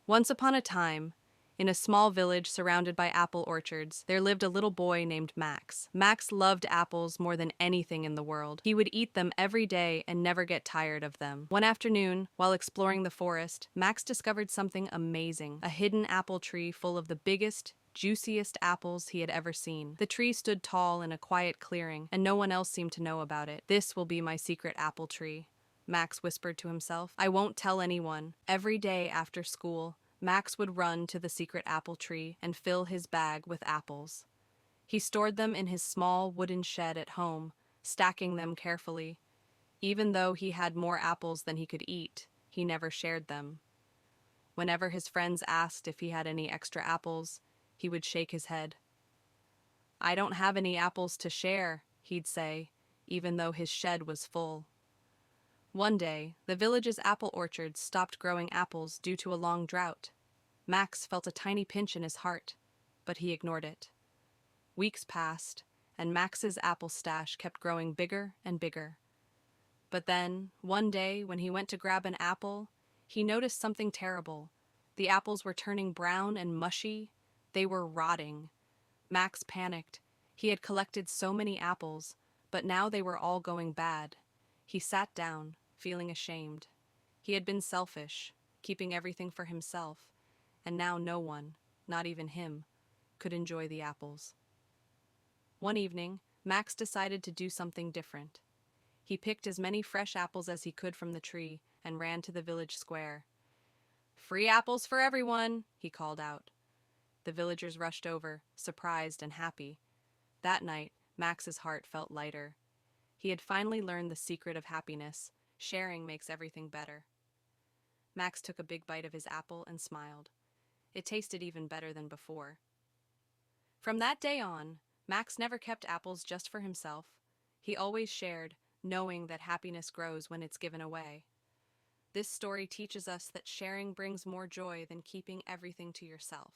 Once upon a time, in a small village surrounded by apple orchards, there lived a little boy named Max. Max loved apples more than anything in the world. He would eat them every day and never get tired of them. One afternoon, while exploring the forest, Max discovered something amazing, a hidden apple tree full of the biggest, juiciest apples he had ever seen. The tree stood tall in a quiet clearing, and no one else seemed to know about it. "This will be my secret apple tree," Max whispered to himself. "I won't tell anyone." Every day after school, Max would run to the secret apple tree and fill his bag with apples. He stored them in his small wooden shed at home, stacking them carefully. Even though he had more apples than he could eat, he never shared them. Whenever his friends asked if he had any extra apples, he would shake his head. "I don't have any apples to share," he'd say, even though his shed was full. One day, the village's apple orchards stopped growing apples due to a long drought. Max felt a tiny pinch in his heart, but he ignored it. Weeks passed, and Max's apple stash kept growing bigger and bigger. But then, one day, when he went to grab an apple, he noticed something terrible. The apples were turning brown and mushy. They were rotting. Max panicked. He had collected so many apples, but now they were all going bad. He sat down, feeling ashamed. He had been selfish, keeping everything for himself, and now no one, not even him, could enjoy the apples. One evening, Max decided to do something different. He picked as many fresh apples as he could from the tree and ran to the village square. "Free apples for everyone," he called out. The villagers rushed over, surprised and happy. That night, Max's heart felt lighter. He had finally learned the secret of happiness. Sharing makes everything better. Max took a big bite of his apple and smiled. It tasted even better than before. From that day on, Max never kept apples just for himself. He always shared, knowing that happiness grows when it's given away. This story teaches us that sharing brings more joy than keeping everything to yourself.